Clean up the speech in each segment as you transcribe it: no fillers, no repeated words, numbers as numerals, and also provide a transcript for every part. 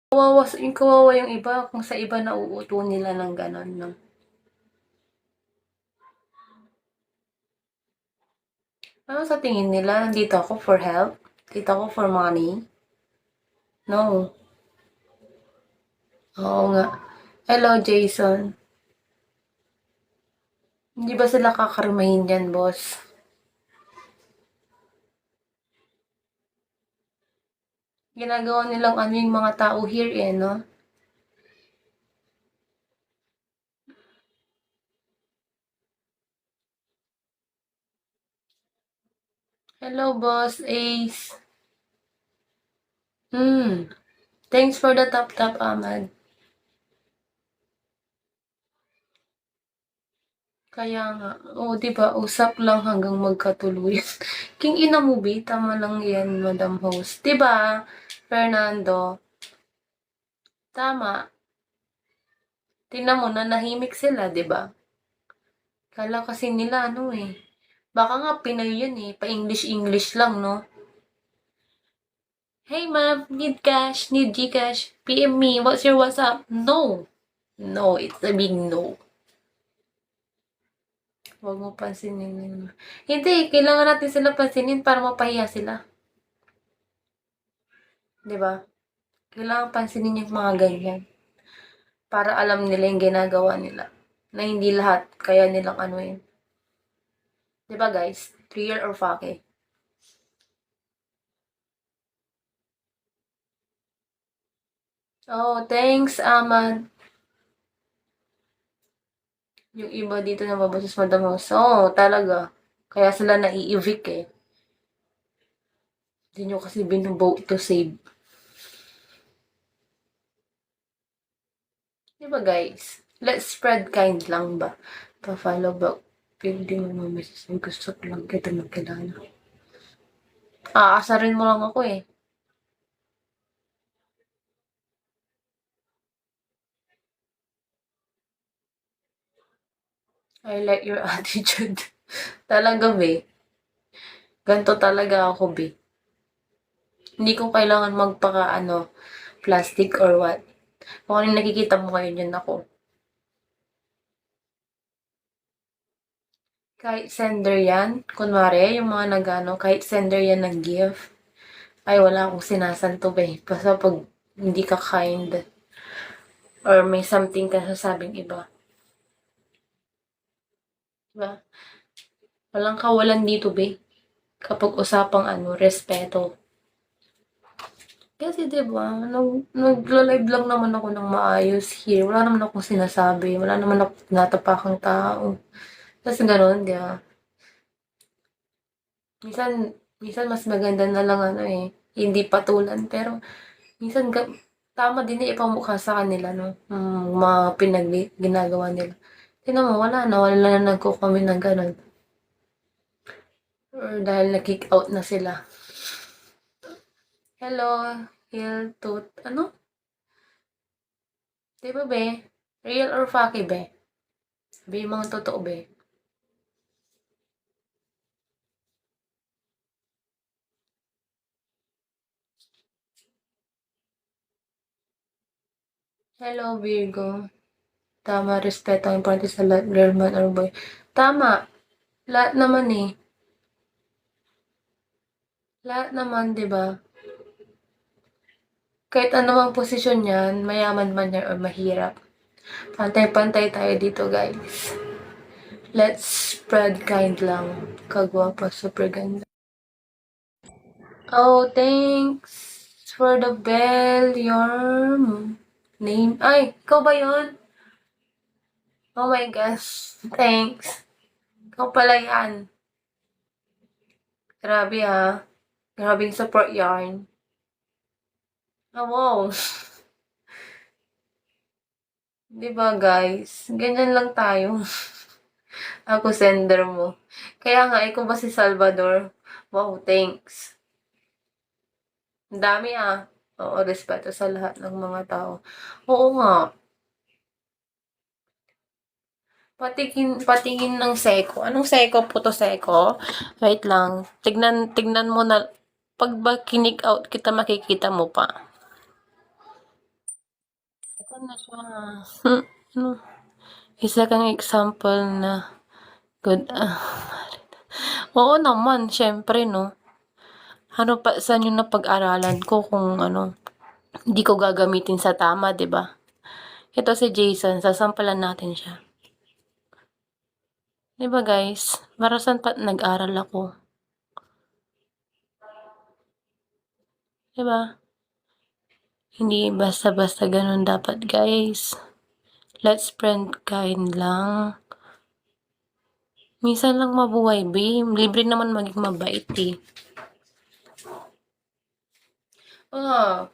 Kawawa yung iba kung sa iba nauuto nila ng gano'n 'no. Ano sa tingin nila nandito ako for help? Nandito ako for money? No. Oo nga. Hello, Jason. Hindi ba sila kakarmahin diyan, boss? Ginagawa nilang ano yung mga tao here eh, no? Hello, boss Ace. Thanks for the tap, Ahmad. Kaya nga. Oo, 'di ba, usap lang hanggang magkatuluyan. King ina mo, be, tama lang 'yan, Madam Host. 'Di ba, Fernando? Tama. Tingnan mo, nanahimik sila, 'di ba? Akala kasi nila ano eh. Baka nga Pinoy yun eh, pa-English-English lang, no? Hey ma'am, need cash, need Gcash, PM me, what's your WhatsApp? No. No, it's a big no. Huwag mo pansinin yun. Hindi, kailangan natin sila pansinin para mapahiya sila. 'Di ba? Kailangan pansinin yung mga ganyan. Para alam nila yung ginagawa nila. Na hindi lahat kaya nilang ano yun. 'Di ba guys? Real or fake? Oh, thanks, Ahmad. Yung iba dito nababasa sa Madam House. Oo, talaga. Kaya sila nai-evict eh. Hindi nyo kasi binuvote to save. Di ba guys? Let's spread kind lang ba? Pa-follow back. Pwede mo message. Gusto ko lang kita magkilala. Aasarin mo lang ako eh. I like your attitude. Talaga be. Ganto talaga ako be. Hindi ko kailangan magpaka ano, plastic or what. Kung ano yung nakikita mo kayo dyan ako. Kahit sender yan, kunwari, yung mga nagano, kahit sender yan ng gift, ay wala akong sinasanto ba eh. Basta pag hindi ka kind, or may something ka sasabing iba. Diba? Walang kawalan dito, be. Kapag usapang ano, respeto. Kasi diba, nagla-live lang naman ako ng maayos here. Wala naman akong sinasabi. Wala naman ako natapakang tao. Tapos ganun, di ba? Minsan, minsan mas maganda na lang ano eh, hindi patulan. Pero, minsan, tama din eh, ipamukha sa kanila, no? Mga ginagawa nila. Tingnan mo, wala na. Wala na nagko-comment ng ganun. Or dahil na-kick out na sila. Hello, Hiltut. Ano? Di ba, be? Real or fake, be? Be, mga totoo, be. Hello, Virgo. Tama, respeto ang importante sa lahat, girl man or boy. Tama. Lahat naman eh. Lahat naman, di ba? Kahit anumang posisyon yan, mayaman man yan or mahirap. Pantay-pantay tayo dito, guys. Let's spread kind lang. Kagwapa, super ganda. Oh, thanks for the bell. Your name. Ay, ikaw ba yun? Oh my gosh. Thanks. Ikaw pala yan. Grabe ha. Grabing support yarn. Oh, wow. Di ba guys? Ganyan lang tayo. Ako sender mo. Kaya nga, ikaw ba si Salvador? Wow, thanks. Ang dami ah. Oo, respeto sa lahat ng mga tao. Oo nga. Patingin ng seko. Anong seko po to, seko? Wait lang. Tignan mo na. Pag ba kinik out kita, makikita mo pa. Ano siya, ano, isa kang example na good, oo naman, siyempre 'no. Ano pa saan yung napag-aralan ko kung ano, hindi ko gagamitin sa tama, 'di ba? Ito si Jason, sasampalan natin siya. 'Di ba guys, para saan pa nag-aral ako, 'di ba? Hindi basta-basta gano'n dapat guys. Let's friend kind lang. Minsan lang mabuhay be, libre naman maging mabait, eh. Oh,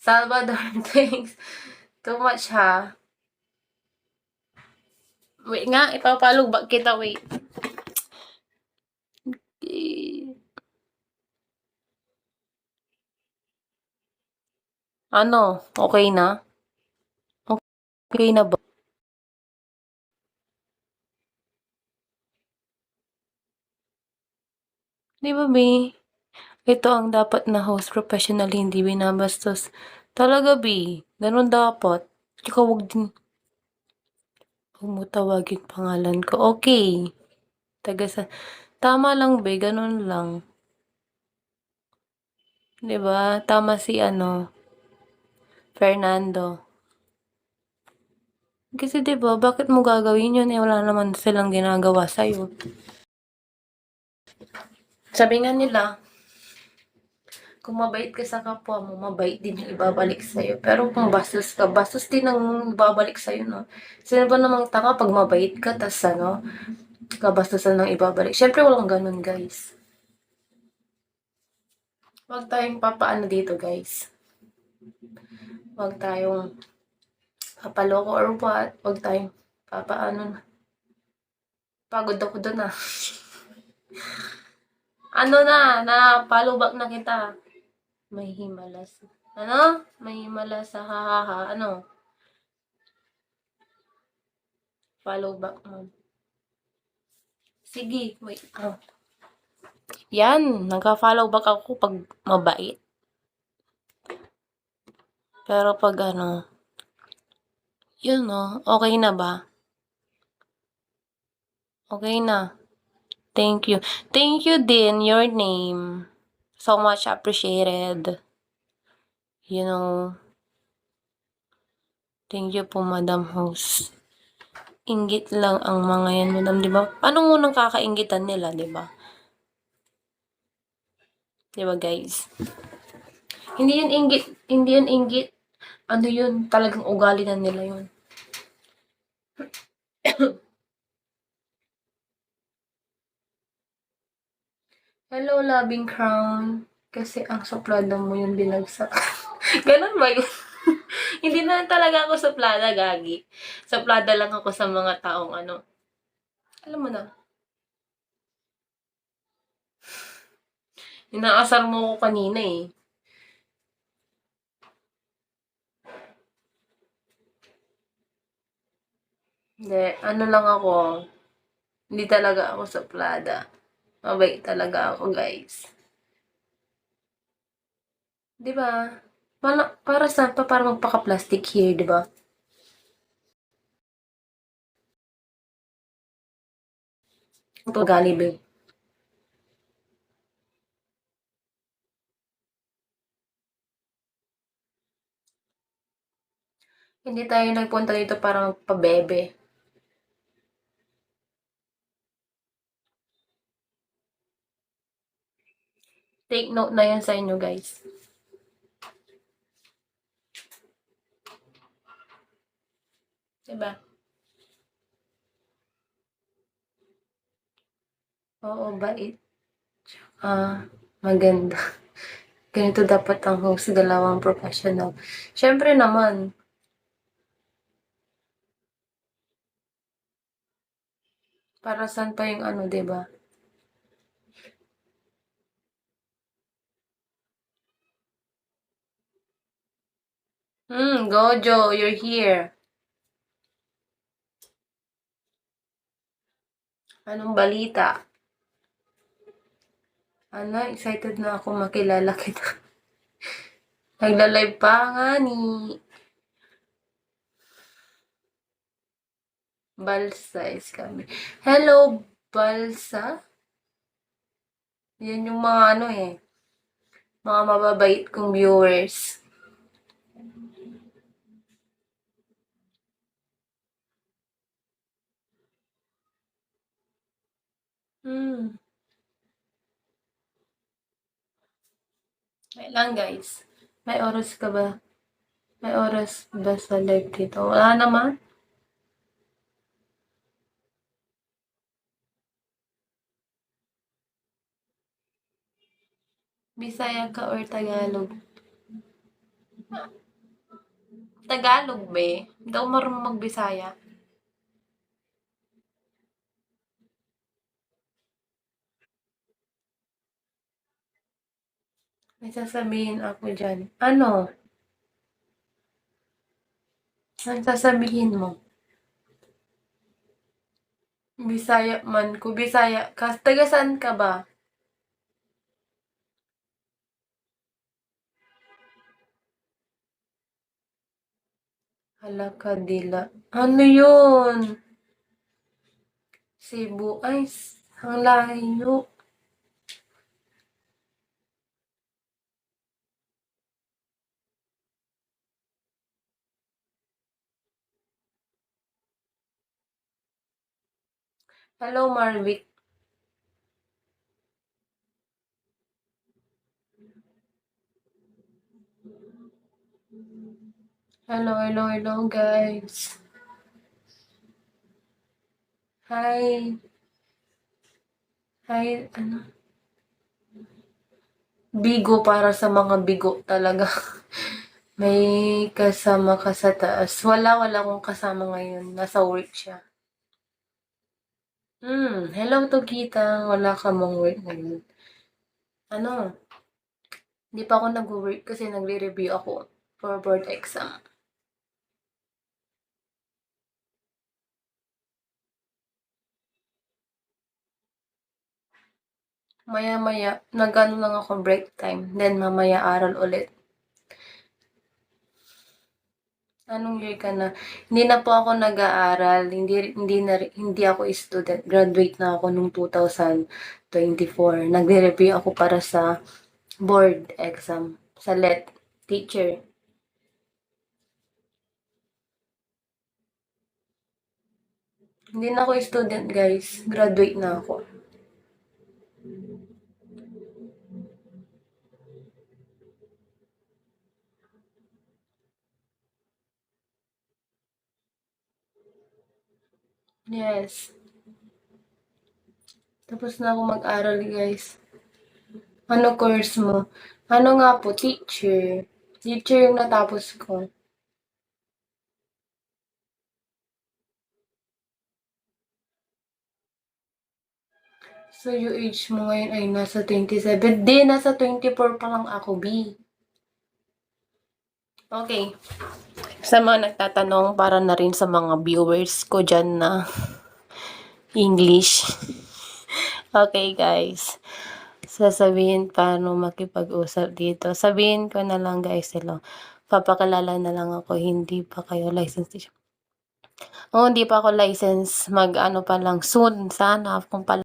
Salvador, thanks. Too much ha. Wait nga, ipapalog ba kita, wait. Ano, okay na? Okay na ba? 'Di ba be, ito ang dapat na host professional, hindi binabastos. Talaga be, ganun dapat. Ikaw wag mo tawagin pangalan ko. Okay. Taga sa tama lang be, ganun lang. 'Di ba? Tama si ano, Fernando. Kasi 'di ba, bakit mo gagawin yun, eh, wala naman silang ginagawa sa'yo. Sabi nga nila, kung mabait ka sa kapwa mo, mabait din yung ibabalik sa'yo. Pero kung bastos ka, bastos din ang ibabalik sa'yo, no? Sino ba namang tanga pag mabait ka, tas ano, kabastusan ng ibabalik? Siyempre, walang ganun, guys. Huwag tayong papaano dito, guys. Huwag tayong papaloko or what. Huwag tayong papaano na. Pagod ako dun, ah. Ano na-follow back na kita. May himala sa, ano? May himala sa hahaha, ano? Follow back mo. Sige, wait. Yan, nagka-follow back ako pag mabait. Pero pag ano, yun no, okay na ba? Okay na. Thank you. Thank you din, your name. So much appreciated. You know, thank you po, Madam Host. Inggit lang ang mga yan, Madam, di ba? Anong unang kakainggitan nila, di ba? Di ba, guys? Hindi yun inggit, hindi yun inggit. Ano yun, talagang ugali na nila yun. Hello, loving crown. Kasi ang suplada mo yung binagsak. Ganun ba yun? Hindi na talaga ako suplada, gagi. Suplada lang ako sa mga taong ano. Alam mo na. Inaasar mo ko kanina eh. Hindi, ano lang ako. Hindi talaga ako suplada. Mabait talaga ako, guys. 'Di ba? Para saan pa? Para magpaka-plastic here, 'di ba? Ito ugali, babe. Hindi tayo nagpunta dito para magpabebe. Take note na yan sa inyo, guys. 'Di ba? Oo, bait. Maganda. Ganito dapat ang host, dalawang professional. Siyempre naman, para saan pa yung ano, 'di ba? Gojo, you're here. Anong balita? Ano, excited na ako makilala kita. Nagla-live pa nga ni. Balsa is coming. Hello, Balsa? Yan yung mga ano eh, mga mababait kong viewers. Hmm. Wait lang guys. May oras ka ba? May oras ba sa live dito? Wala naman. Bisaya ka or Tagalog? Tagalog be. Hindi ako marunong magbisaya. May sasabihin ako dyan. Ano? Ang sasabihin mo? Bisaya man ko. Bisaya ka. Taga saan ka ba? Halakadila. Ano yun? Cebu. Ay, ang layo. Hello, Marvick. Hello, guys. Hi. Hi, ano? Bigo para sa mga bigo talaga. May kasama ka sa taas. Wala akong kasama ngayon. Nasa work siya. Hello Tokita. Wala ka mong work ngayon. Ano? Hindi pa ako nag-work kasi nagre-review ako for board exam. Maya-maya, nag-ano lang ako break time. Then mamaya aral ulit. Anong year ka na? Hindi na po ako nag-aaral. Hindi ako student. Graduate na ako nung 2024. Nagre-review ako para sa board exam. Sa LET. Teacher. Hindi na ako student, guys. Graduate na ako. Yes. Tapos na ako mag-aral, guys. Ano course mo? Ano nga po? Teacher. Teacher yung natapos ko. So, yung age mo ngayon ay nasa 27. Di, nasa 24 pa lang ako, B. Okay. Sa mga nagtatanong, para na rin sa mga viewers ko dyan na English. Okay, guys. Sasabihin paano makipag-usap dito. Sabihin ko na lang, guys, hello. Papakilala na lang ako, hindi pa kayo licensed. Hindi pa ako licensed. Mag-ano pa lang, soon, sana, kung pala.